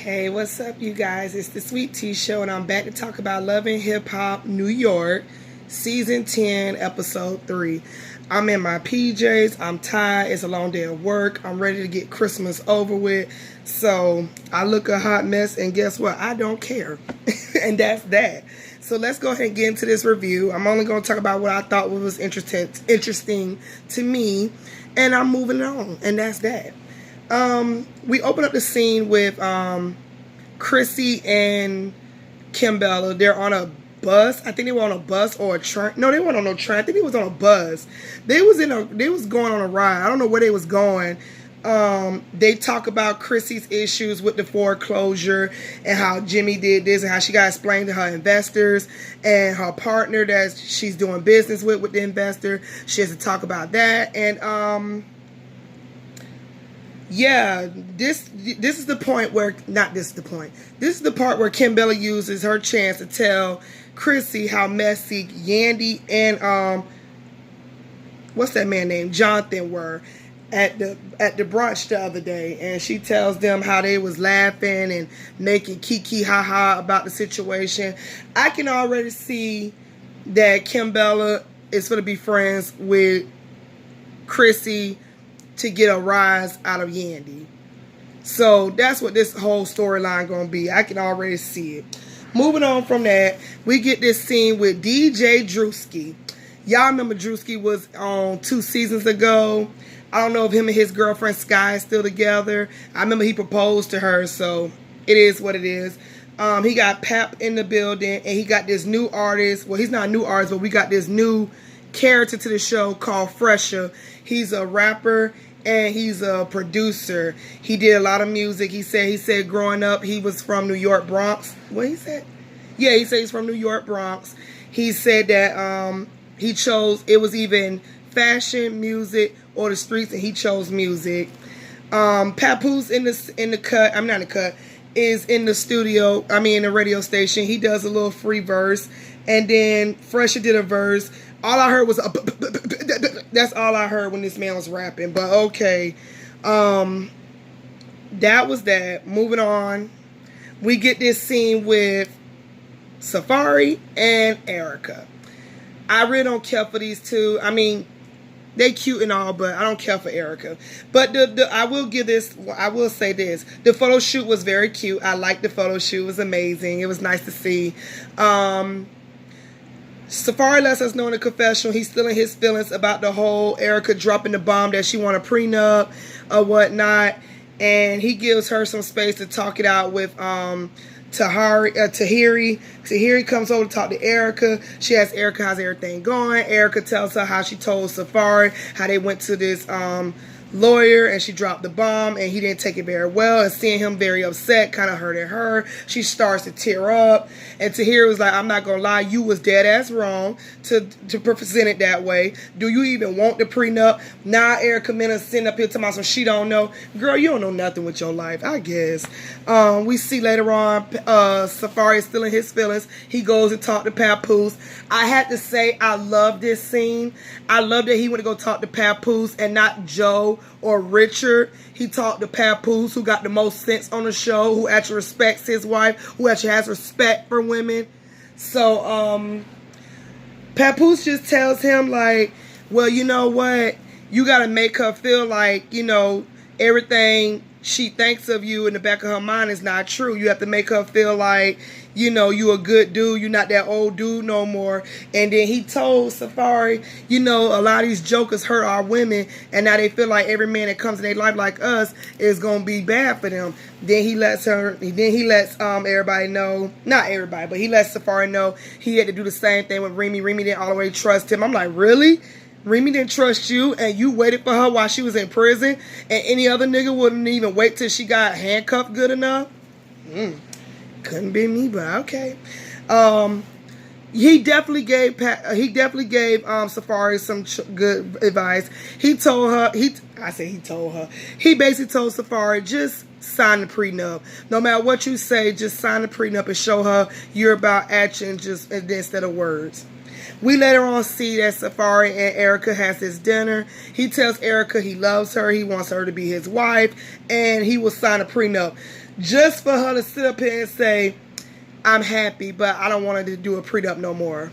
Hey, what's up, you guys? It's the Sweet Tea Show, and I'm back to talk about Love and Hip Hop New York, Season 10, Episode 3. I'm in my PJs. I'm tired. It's a long day of work. I'm ready to get Christmas over with. So I look a hot mess, and guess what? I don't care. And that's that. So let's go ahead and get into this review. I'm only going to talk about what I thought was interesting to me, and I'm moving on, and that's that. We open up the scene with Chrissy and Kimbella. They're on a bus. I think they were on a bus or a train. No, they weren't on no train. I think they was on a bus. They was going on a ride. I don't know where they was going. They talk about Chrissy's issues with the foreclosure and how Jimmy did this and how she got explained to her investors and her partner that she's doing business with the investor. She has to talk about that. And yeah, this is the point where, not this is the point. This is the part where Kimbella uses her chance to tell Chrissy how messy Yandy and what's that man named Jonathan were at the brunch the other day, and she tells them how they was laughing and making kiki ha about the situation. I can already see that Kimbella is going to be friends with Chrissy to get a rise out of Yandy. So that's what this whole storyline gonna be. I can already see it. Moving on from that, we get this scene with DJ Drewski. Y'all remember Drewski was on 2 seasons ago. I don't know if him and his girlfriend Sky is still together. I remember he proposed to her, so it is what it is. He got Pap in the building, and he got this new artist. Well, he's not a new artist, but we got this new character to the show called Fresher. He's a rapper and he's a producer. He did a lot of music. He said growing up he was from New York Bronx. What he said? Yeah, he said he's from New York Bronx. He said that he chose, it was even fashion, music, or the streets, and he chose music. Papoose in the cut. I'm not in the cut. Is in the studio. I mean, in the radio station. He does a little free verse, and then Fresher did a verse. All I heard was that's all I heard when this man was rapping. But okay, that was that. Moving on, we get this scene with Safaree and Erica. I really don't care for these two. I mean, they cute and all, but I don't care for Erica. But I will say this. The photo shoot was very cute. I liked the photo shoot. It was amazing. It was nice to see. Safaree lets us know in the confessional he's still in his feelings about the whole Erica dropping the bomb that she want a prenup or whatnot. And he gives her some space to talk it out with Tahiri. Tahiri comes over to talk to Erica. She asks Erica how's everything going. Erica tells her how she told Safaree how they went to this lawyer and she dropped the bomb and he didn't take it very well, and seeing him very upset kind of hurted her. She starts to tear up, and Tahiri was like, I'm not gonna lie, you was dead ass wrong to present it that way. Do you even want the prenup? Now Erica Mena sitting up here talking about some she don't know. Girl, you don't know nothing with your life, I guess. We see later on Safaree is still in his feelings. He goes and talk to Papoose. I had to say I love this scene. I love that he went to go talk to Papoose and not Joe or Richard. He talked to Papoose, who got the most sense on the show, who actually respects his wife, who actually has respect for women. So Papoose just tells him, like, well, you know what? You got to make her feel like, you know, everything she thinks of you in the back of her mind is not true. You have to make her feel like, you know, you a good dude. You're not that old dude no more. And then he told Safaree, you know, a lot of these jokers hurt our women, and now they feel like every man that comes in their life like us is gonna be bad for them. Then he lets everybody know, not everybody, but he lets Safaree know he had to do the same thing with Remy. Remy didn't all the way trust him. I'm like, really? Remy didn't trust you, and you waited for her while she was in prison, and any other nigga wouldn't even wait till she got handcuffed good enough? Couldn't be me, but okay. He definitely gave Safaree some good advice. He basically told Safaree, just sign the prenup. No matter what you say, just sign the prenup and show her you're about action instead of words. We later on see that Safaree and Erica has this dinner. He tells Erica he loves her, he wants her to be his wife, and he will sign a prenup. just for her to sit up here and say, I'm happy, but I don't want her to do a prenup no more.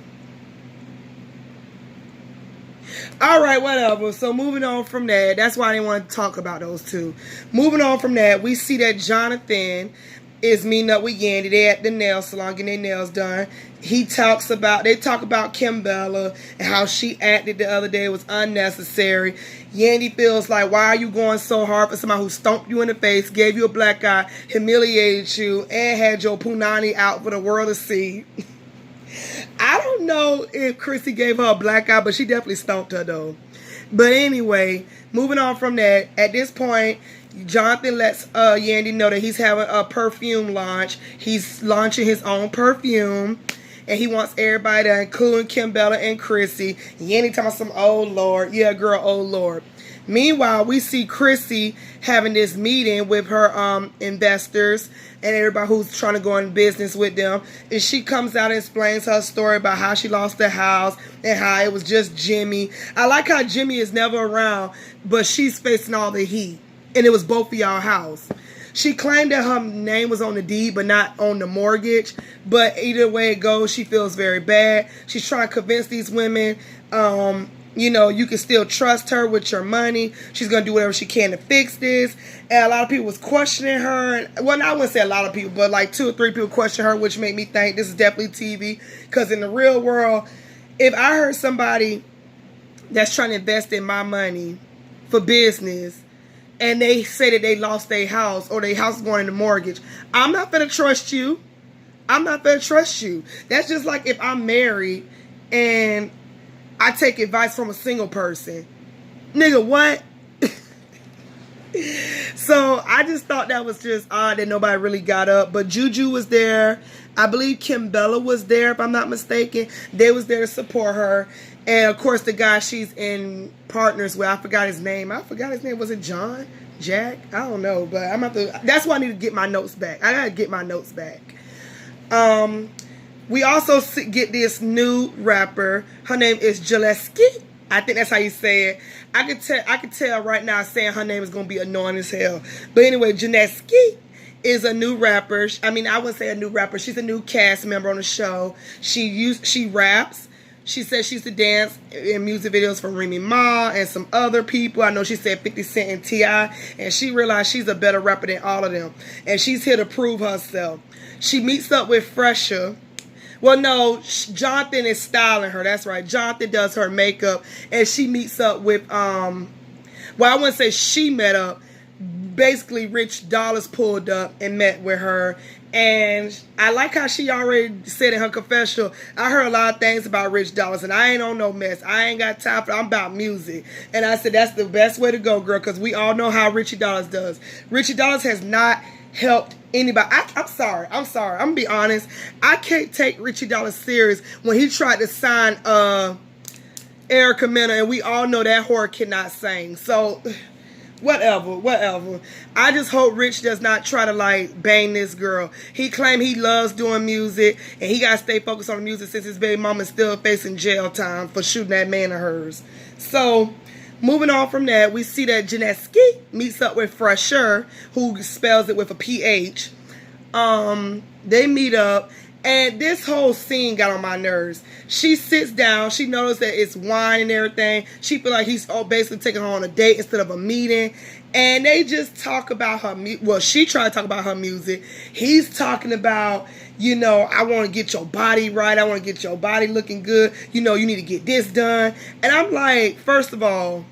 All right, whatever. So moving on from that, that's why I didn't want to talk about those two. Moving on from that, we see that Jonathan is meeting up with Yandy. They at the nail salon getting their nails done. They talk about Kimbella and how she acted the other day was unnecessary. Yandy feels like, why are you going so hard for somebody who stomped you in the face, gave you a black eye, humiliated you, and had your punani out for the world to see? I don't know if Chrissy gave her a black eye, but she definitely stomped her though. But anyway, moving on from that, at this point, Jonathan lets Yandy know that he's having a perfume launch. He's launching his own perfume. And he wants everybody to include Kimbella and Chrissy. Yandy talking about some, oh Lord. Yeah, girl, oh Lord. Meanwhile, we see Chrissy having this meeting with her investors and everybody who's trying to go in business with them. And she comes out and explains her story about how she lost the house and how it was just Jimmy. I like how Jimmy is never around, but she's facing all the heat. And it was both of y'all house. She claimed that her name was on the deed, but not on the mortgage. But either way it goes, she feels very bad. She's trying to convince these women, you know, you can still trust her with your money. She's going to do whatever she can to fix this. And a lot of people was questioning her. Well, I wouldn't say a lot of people, but like 2 or 3 people questioned her, which made me think this is definitely TV. Because in the real world, if I heard somebody that's trying to invest in my money for business, and they say that they lost their house or their house is going into mortgage, I'm not going to trust you. I'm not going to trust you. That's just like if I'm married and I take advice from a single person. Nigga, what? So I just thought that was just odd that nobody really got up. But Juju was there. I believe Kimbella was there, if I'm not mistaken. They was there to support her. And, of course, the guy she's in partners with, I forgot his name. Was it John? Jack? I don't know. But I'm about to. That's why I need to get my notes back. I got to get my notes back. We also get this new rapper. Her name is Jaleski. I think that's how you say it. I could tell right now saying her name is going to be annoying as hell. But anyway, Jaleski is a new rapper. I mean, I wouldn't say a new rapper. She's a new cast member on the show. She raps. She said she used to dance in music videos for Remy Ma and some other people. I know she said 50 Cent and T.I. And she realized she's a better rapper than all of them. And she's here to prove herself. She meets up with Fresher. Well, no, Jonathan is styling her. That's right. Jonathan does her makeup. And she meets up with, well, I wouldn't say she met up. Basically, Rich Dollaz pulled up and met with her. And I like how she already said in her confessional, I heard a lot of things about Rich Dollaz, and I ain't on no mess. I ain't got time for it. I'm about music. And I said, that's the best way to go, girl, because we all know how Richie Dollaz does. Richie Dollaz has not helped anybody. I'm sorry. I'm going to be honest. I can't take Richie Dollaz serious when he tried to sign Erica Mena, and we all know that whore cannot sing. So whatever. I just hope Rich does not try to like bang this girl. He claimed he loves doing music and he got to stay focused on the music since his baby mama is still facing jail time for shooting that man of hers. So moving on from that, we see that Janeski meets up with Fresher, who spells it with a PH. They meet up. And this whole scene got on my nerves. She sits down. She knows that it's wine and everything. She feel like he's basically taking her on a date instead of a meeting. And they just talk about her music. Well, she tried to talk about her music. He's talking about, you know, I want to get your body right. I want to get your body looking good. You know, you need to get this done. And I'm like, first of all,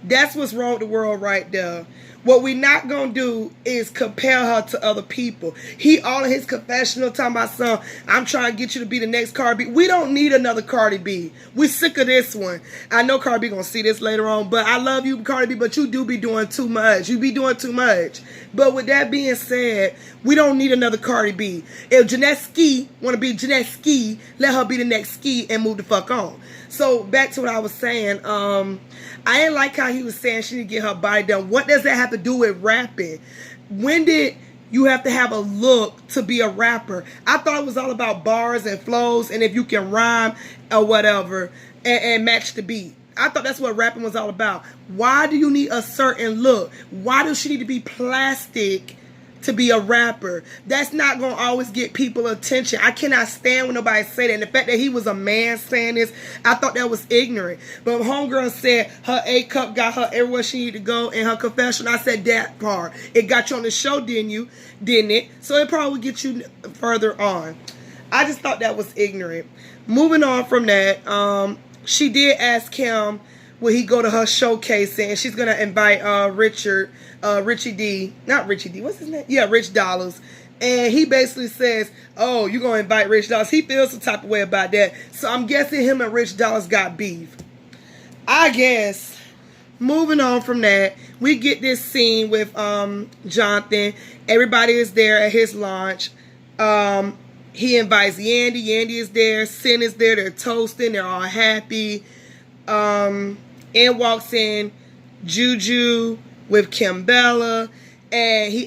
that's what's wrong with the world right there. What we not going to do is compare her to other people. He, all in his confessional, talking about some, I'm trying to get you to be the next Cardi B. We don't need another Cardi B. We sick of this one. I know Cardi B going to see this later on, but I love you, Cardi B, but you do be doing too much. You be doing too much. But with that being said, we don't need another Cardi B. If Jeanette Ski want to be Jeanette Ski, let her be the next Ski and move the fuck on. So back to what I was saying, I didn't like how he was saying she need to get her body done. What does that have to do with rapping? When did you have to have a look to be a rapper? I thought it was all about bars and flows and if you can rhyme or whatever and match the beat. I thought that's what rapping was all about. Why do you need a certain look? Why does she need to be plastic to be a rapper. That's not going to always get people attention. I cannot stand when nobody say that. And the fact that he was a man saying this, I thought that was ignorant. But homegirl said her A cup got her everywhere she needed to go in her confession. I said that part. It got you on the show, didn't you? Didn't it? So it probably would get you further on. I just thought that was ignorant. Moving on from that, she did ask him, will he go to her showcase, and she's going to invite Richie D. Not Richie D. What's his name? Yeah, Rich Dollars. And he basically says, oh, you're going to invite Rich Dollars. He feels some type of way about that. So I'm guessing him and Rich Dollars got beef. I guess. Moving on from that, we get this scene with Jonathan. Everybody is there at his launch. He invites Yandy. Yandy is there. Sin is there. They're toasting. They're all happy. In walks in Juju with Kimbella, and he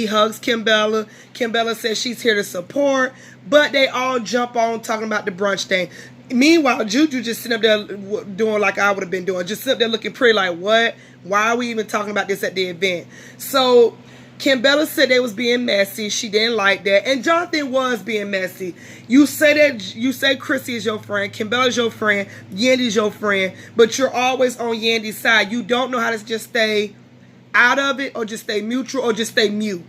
hugs Kimbella. Kimbella says she's here to support, but they all jump on talking about the brunch thing. Meanwhile, Juju just sitting up there doing like I would have been doing, just sitting up there looking pretty like, what? Why are we even talking about this at the event? So Kimbella said they was being messy. She didn't like that. And Jonathan was being messy. You say Chrissy is your friend. Kimbella's your friend. Yandy's your friend. But you're always on Yandy's side. You don't know how to just stay out of it or just stay neutral or just stay mute.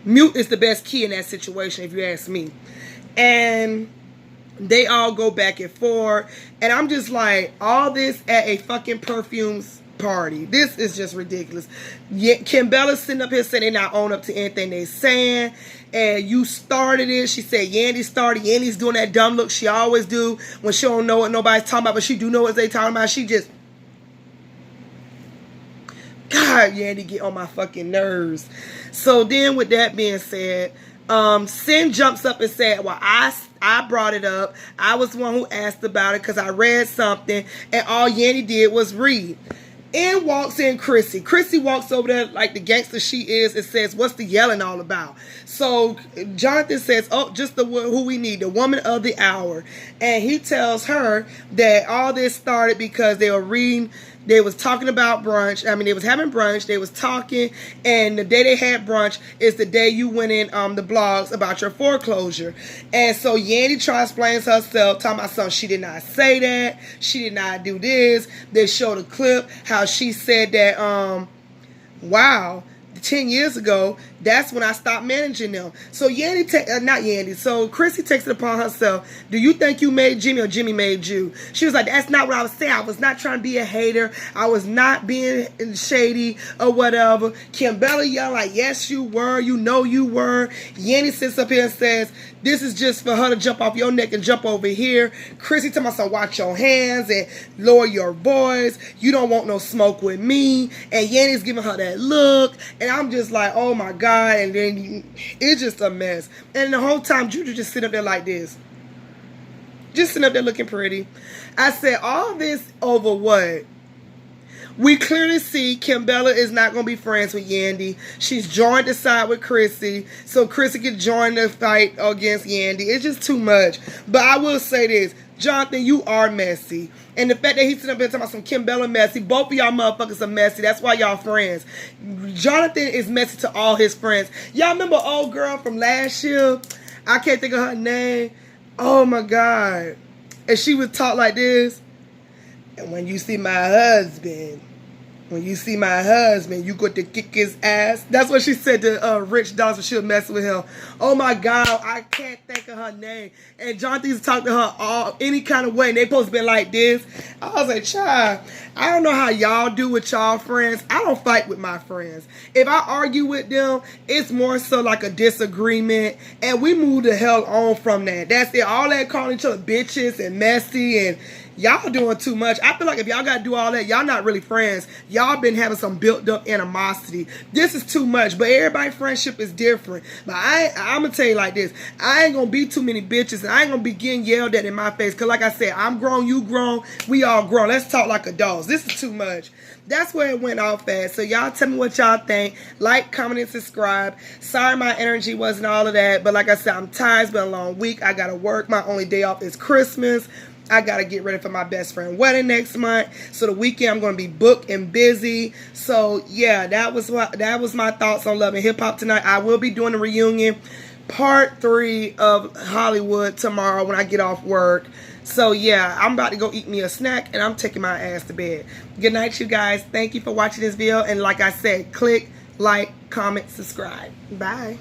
Mute is the best key in that situation, if you ask me. And they all go back and forth. And I'm just like, all this at a fucking perfumes party. This is just ridiculous. Kimbella's sitting up here saying they not own up to anything they saying. And you started it. She said Yandy started. Yandy's doing that dumb look she always do when she don't know what nobody's talking about, but she do know what they talking about. She just, God, Yandy get on my fucking nerves. So then with that being said, Sin jumps up and said, well, I brought it up. I was the one who asked about it because I read something, and all Yandy did was read. In walks in Chrissy. Chrissy walks over there like the gangster she is and says, what's the yelling all about? So Jonathan says, oh, just who we need, the woman of the hour. And he tells her that all this started because they were reading, they was talking about brunch. I mean, they was having brunch. They was talking. And the day they had brunch is the day you went in the blogs about your foreclosure. And so Yandy tries to explain herself, talking about something. She did not say that. She did not do this. They showed a clip how she said that, wow, 10 years ago, that's when I stopped managing them. So so Chrissy takes it upon herself. Do you think you made Jimmy or Jimmy made you? She was like, that's not what I was saying. I was not trying to be a hater. I was not being shady or whatever. Kimbella yelled like, yes, you were. You know you were. Yandy sits up here and says, this is just for her to jump off your neck and jump over here. Chrissy telling myself, watch your hands and lower your voice. You don't want no smoke with me. And Yandy's giving her that look. And I'm just like, oh my God. And then it's just a mess. And the whole time, Juju just sitting up there like this. Just sitting up there looking pretty. I said, all this over what? We clearly see Kimbella is not going to be friends with Yandy. She's joined the side with Chrissy, so Chrissy can join the fight against Yandy. It's just too much. But I will say this. Jonathan, you are messy. And the fact that he's sitting up here talking about some Kimbella messy, both of y'all motherfuckers are messy. That's why y'all friends. Jonathan is messy to all his friends. Y'all remember old girl from last year? I can't think of her name. Oh my God. And she would talk like this. And when you see my husband, you got to kick his ass. That's what she said to Rich Dollars when she was messing with him. Oh my God, I can't think of her name. And Jonathan used to talk to her any kind of way, and they supposed to be like this. I was like, child, I don't know how y'all do with y'all friends. I don't fight with my friends. If I argue with them, it's more so like a disagreement, and we move the hell on from that. That's it. All that calling each other bitches and messy and y'all doing too much. I feel like if y'all got to do all that, y'all not really friends. Y'all been having some built up animosity. This is too much. But everybody's friendship is different. But I'm going to tell you like this. I ain't going to be too many bitches. And I ain't going to be getting yelled at in my face. Because like I said, I'm grown, you grown. We all grown. Let's talk like adults. This is too much. That's where it went off at. So y'all tell me what y'all think. Like, comment, and subscribe. Sorry my energy wasn't all of that. But like I said, I'm tired. It's been a long week. I got to work. My only day off is Christmas. I got to get ready for my best friend wedding next month. So the weekend I'm going to be booked and busy. So yeah, that was my thoughts on Love and Hip Hop tonight. I will be doing the reunion part 3 of Hollywood tomorrow when I get off work. So yeah, I'm about to go eat me a snack and I'm taking my ass to bed. Good night, you guys. Thank you for watching this video. And like I said, click, like, comment, subscribe. Bye.